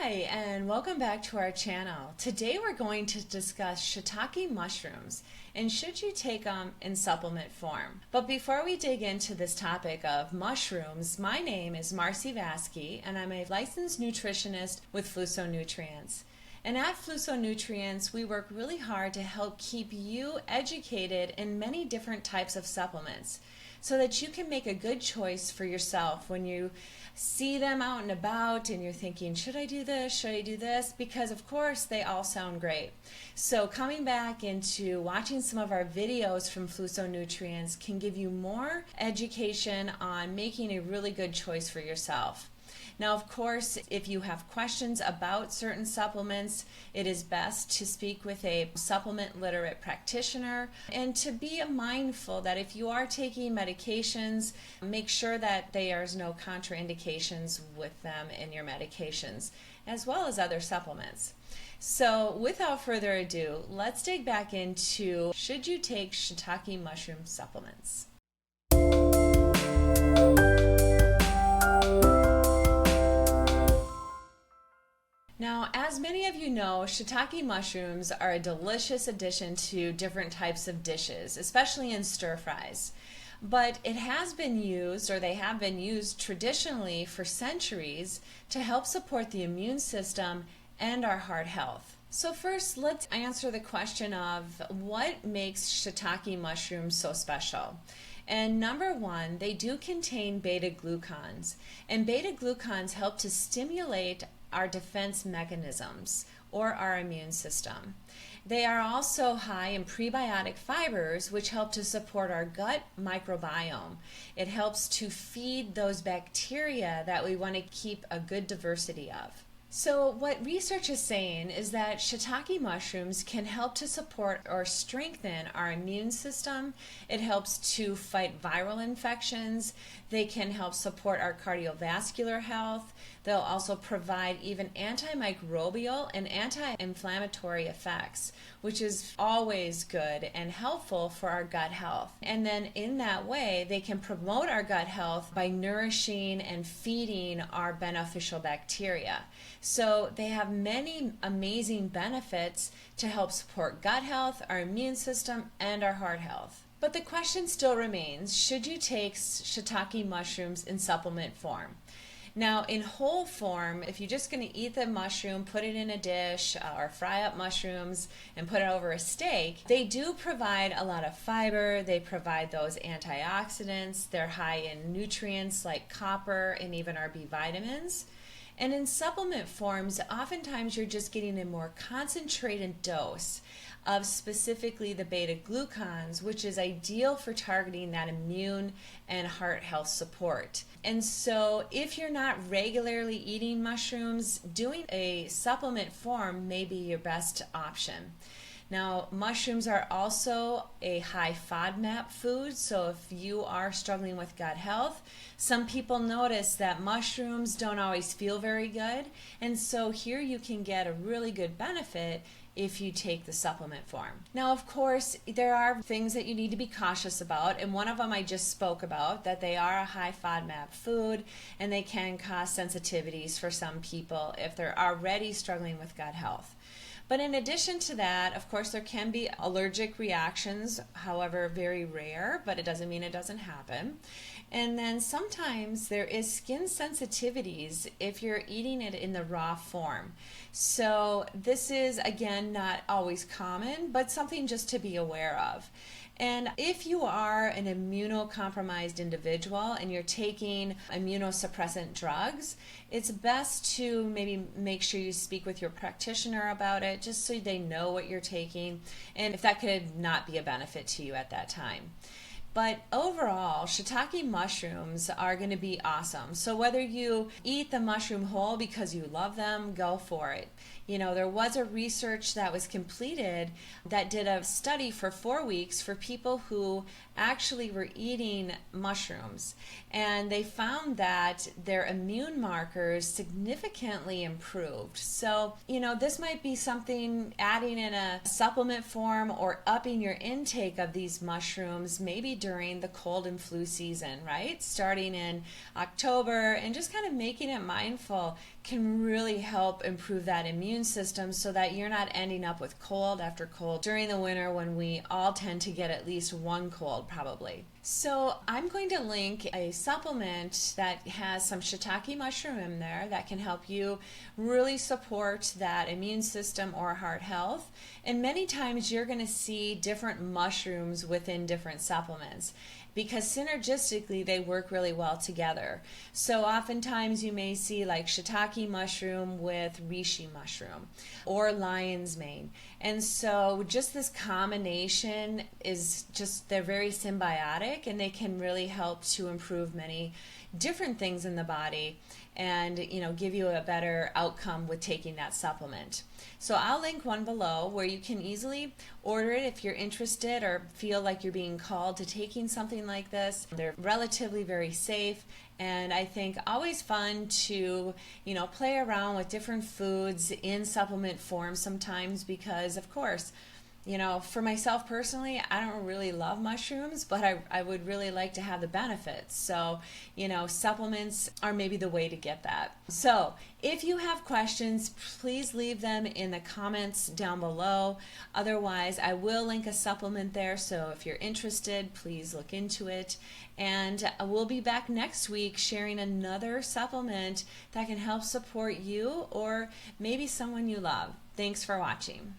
Hi, and welcome back to our channel. Today we're going to discuss shiitake mushrooms and should you take them in supplement form. But before we dig into this topic of mushrooms, my name is Marcy Vasky and I'm a licensed nutritionist with Fluso Nutrients. And at Fluso Nutrients, we work really hard to help keep you educated in many different types of supplements so that you can make a good choice for yourself when you see them out and about and you're thinking, should I do this? Should I do this? Because of course they all sound great. So coming back into watching some of our videos from Fluso Nutrients can give you more education on making a really good choice for yourself. Now, of course, if you have questions about certain supplements, it is best to speak with a supplement literate practitioner and to be mindful that if you are taking medications, make sure that there's no contraindications with them in your medications, as well as other supplements. So without further ado, let's dig back into should you take shiitake mushroom supplements? Now, as many of you know, shiitake mushrooms are a delicious addition to different types of dishes, especially in stir fries. But it has been used, or they have been used traditionally for centuries to help support the immune system and our heart health. So first, let's answer the question of what makes shiitake mushrooms so special. And number one, they do contain beta-glucans, and beta-glucans help to stimulate our defense mechanisms or our immune system. They are also high in prebiotic fibers, which help to support our gut microbiome. It helps to feed those bacteria that we want to keep a good diversity of. So what research is saying is that shiitake mushrooms can help to support or strengthen our immune system. It helps to fight viral infections. They can help support our cardiovascular health. They'll also provide even antimicrobial and anti-inflammatory effects, which is always good and helpful for our gut health. And then in that way, they can promote our gut health by nourishing and feeding our beneficial bacteria. So they have many amazing benefits to help support gut health, our immune system, and our heart health. But the question still remains, should you take shiitake mushrooms in supplement form? Now, in whole form, if you're just going to eat the mushroom, put it in a dish, or fry up mushrooms and put it over a steak, they do provide a lot of fiber. They provide those antioxidants. They're high in nutrients like copper and even our B vitamins. And in supplement forms, oftentimes you're just getting a more concentrated dose of specifically the beta-glucans, which is ideal for targeting that immune and heart health support. And so if you're not regularly eating mushrooms, doing a supplement form may be your best option. Now, mushrooms are also a high FODMAP food, so if you are struggling with gut health, some people notice that mushrooms don't always feel very good, and so here you can get a really good benefit if you take the supplement form. Now, of course, there are things that you need to be cautious about, and one of them I just spoke about, that they are a high FODMAP food, and they can cause sensitivities for some people if they're already struggling with gut health. But in addition to that, of course, there can be allergic reactions, however, very rare, but it doesn't mean it doesn't happen. And then sometimes there is skin sensitivities if you're eating it in the raw form. So this is, again, not always common, but something just to be aware of. And if you are an immunocompromised individual and you're taking immunosuppressant drugs, it's best to maybe make sure you speak with your practitioner about it, just so they know what you're taking and if that could not be a benefit to you at that time. But overall, shiitake mushrooms are going to be awesome. So whether you eat the mushroom whole because you love them, go for it. You know, there was a research that was completed that did a study for 4 weeks for people who actually were eating mushrooms. And they found that their immune markers significantly improved. So, you know, this might be something adding in a supplement form or upping your intake of these mushrooms, maybe during the cold and flu season, right? Starting in October and just kind of making it mindful can really help improve that immune system so that you're not ending up with cold after cold during the winter when we all tend to get at least one cold probably. So I'm going to link a supplement that has some shiitake mushroom in there that can help you really support that immune system or heart health. And many times you're going to see different mushrooms within different supplements, because synergistically they work really well together. So oftentimes you may see like shiitake mushroom with reishi mushroom or lion's mane. And so just this combination is just, they're very symbiotic, and they can really help to improve many different things in the body and give you a better outcome with taking that supplement. So I'll link one below where you can easily order it if you're interested or feel like you're being called to taking something like this. They're relatively very safe, and I think always fun to play around with different foods in supplement form sometimes, because of course for myself personally, I don't really love mushrooms, but I would really like to have the benefits. So, supplements are maybe the way to get that. So, if you have questions, please leave them in the comments down below. Otherwise, I will link a supplement there. So, if you're interested, please look into it. And we'll be back next week sharing another supplement that can help support you or maybe someone you love. Thanks for watching.